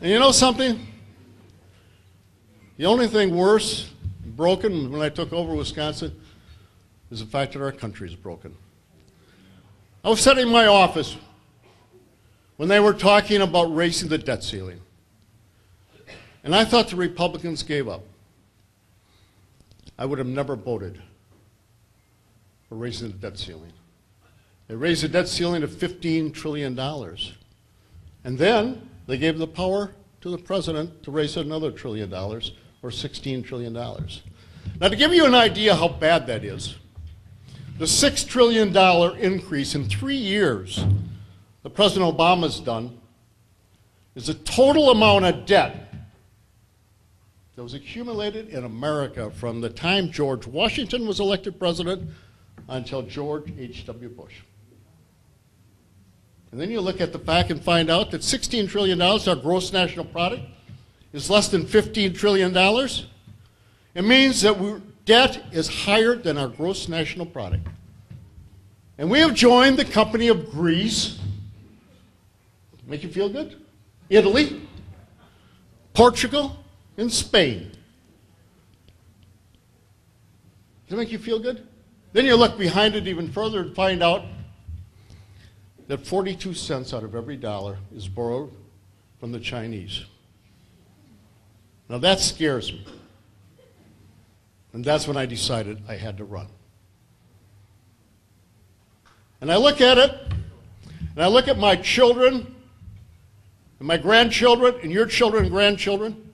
And you know something? The only thing worse, broken, when I took over Wisconsin, is the fact that our country is broken. I was sitting in my office when they were talking about raising the debt ceiling. And I thought the Republicans gave up. I would have never voted for raising the debt ceiling. They raised the debt ceiling to $15 trillion. And then they gave the power to the president to raise another $1 trillion, or $16 trillion. Now, to give you an idea how bad that is, the $6 trillion increase in 3 years that President Obama's done is the total amount of debt that was accumulated in America from the time George Washington was elected president until George H.W. Bush. And then you look at the fact and find out that $16 trillion, our gross national product, is less than $15 trillion. It means that debt is higher than our gross national product. And we have joined the company of Greece. Make you feel good? Italy, Portugal, and Spain. Does it make you feel good? Then you look behind it even further and find out that 42 cents out of every dollar is borrowed from the Chinese. Now that scares me. And that's when I decided I had to run. And I look at it, and I look at my children, and my grandchildren, and your children and grandchildren,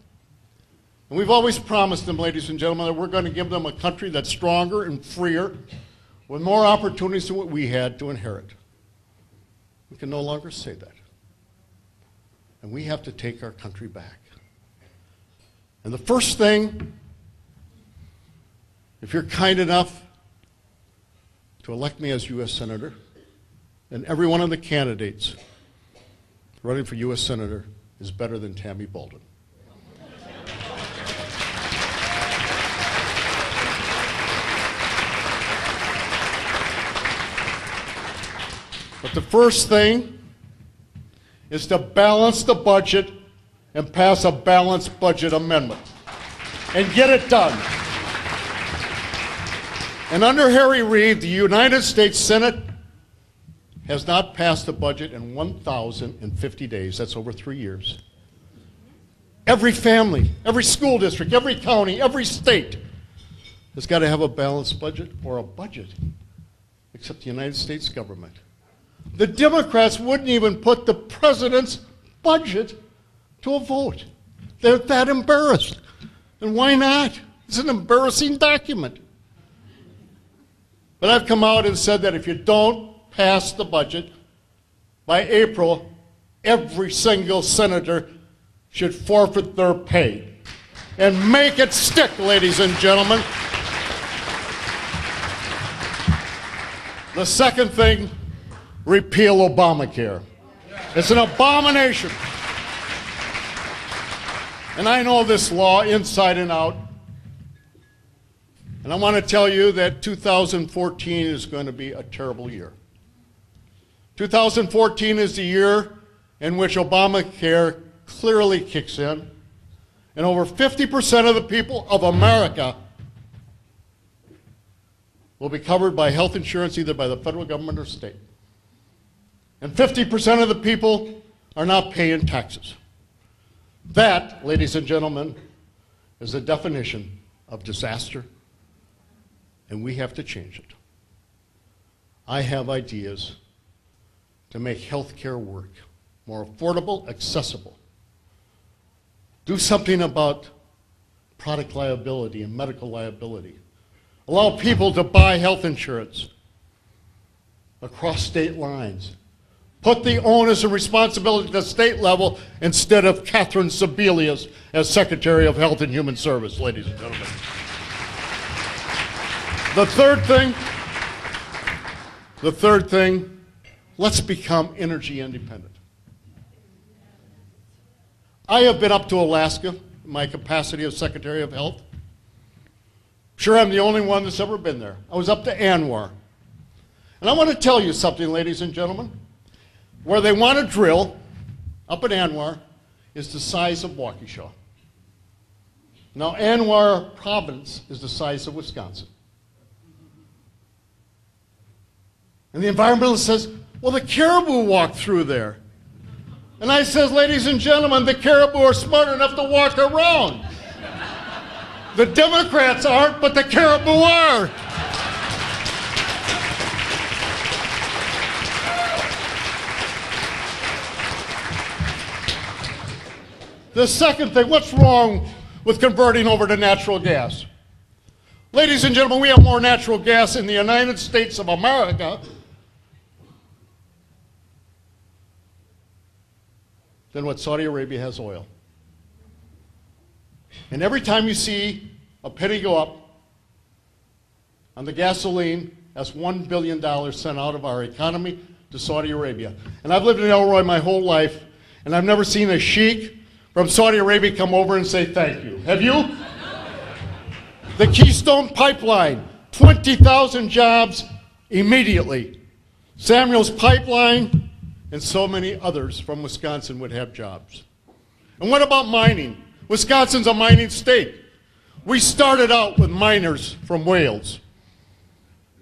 and we've always promised them, ladies and gentlemen, that we're going to give them a country that's stronger and freer, with more opportunities than what we had to inherit. We can no longer say that. And we have to take our country back. And the first thing, if you're kind enough to elect me as U.S. Senator, and every one of the candidates running for U.S. Senator is better than Tammy Baldwin. But the first thing is to balance the budget and pass a balanced budget amendment and get it done. And under Harry Reid, the United States Senate has not passed a budget in 1,050 days. That's over 3 years. Every family, every school district, every county, every state has got to have a balanced budget or a budget, except the United States government. The Democrats wouldn't even put the president's budget to a vote. They're that embarrassed. And why not? It's an embarrassing document. But I've come out and said that if you don't pass the budget by April, every single senator should forfeit their pay. And make it stick, ladies and gentlemen. The second thing, repeal Obamacare. It's an abomination. And I know this law inside and out. And I want to tell you that 2014 is going to be a terrible year. 2014 is the year in which Obamacare clearly kicks in, and over 50% of the people of America will be covered by health insurance either by the federal government or state. And 50% of the people are not paying taxes. That, ladies and gentlemen, is the definition of disaster, and we have to change it. I have ideas to make health care work more affordable, accessible. Do something about product liability and medical liability. Allow people to buy health insurance across state lines. Put the onus and responsibility at the state level instead of Catherine Sebelius as Secretary of Health and Human Service, ladies and gentlemen. The third thing, let's become energy independent. I have been up to Alaska in my capacity as Secretary of Health. Sure, I'm the only one that's ever been there. I was up to Anwar. And I want to tell you something, ladies and gentlemen. Where they want to drill, up at Anwar, is the size of Waukesha. Now, Anwar province is the size of Wisconsin. And the environmentalist says, well, the caribou walk through there. And I says, ladies and gentlemen, the caribou are smart enough to walk around. The Democrats aren't, but the caribou are. The second thing, what's wrong with converting over to natural gas? Ladies and gentlemen, we have more natural gas in the United States of America than what Saudi Arabia has oil. And every time you see a penny go up on the gasoline, that's $1 billion sent out of our economy to Saudi Arabia. And I've lived in Elroy my whole life, and I've never seen a sheik from Saudi Arabia come over and say thank you. Have you? The Keystone Pipeline, 20,000 jobs immediately. Samuel's Pipeline, and so many others from Wisconsin would have jobs. And what about mining? Wisconsin's a mining state. We started out with miners from Wales.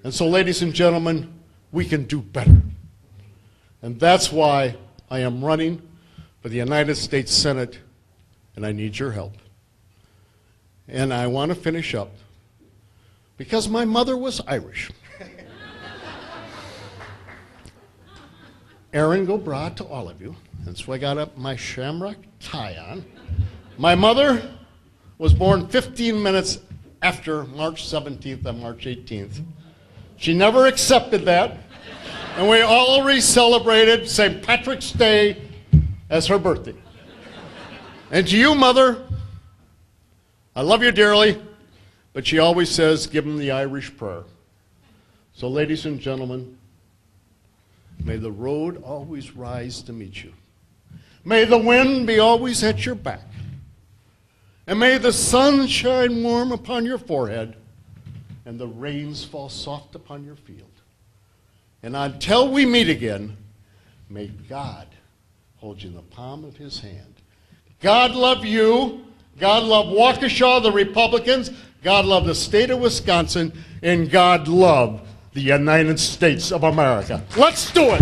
And so, ladies and gentlemen, we can do better. And that's why I am running for the United States Senate, and I need your help. And I want to finish up because my mother was Irish. Erin go bra to all of you. And so I got up my shamrock tie on. My mother was born 15 minutes after March 17th and March 18th. She never accepted that. And we already celebrated St. Patrick's Day as her birthday. And to you, Mother, I love you dearly, but she always says, give them the Irish prayer. So, ladies and gentlemen, may the road always rise to meet you. May the wind be always at your back. And may the sun shine warm upon your forehead and the rains fall soft upon your field. And until we meet again, may God hold you in the palm of his hand. God love you. God love Waukesha, the Republicans. God love the state of Wisconsin. And God love the United States of America. Let's do it.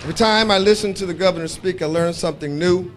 Every time I listen to the governor speak, I learn something new.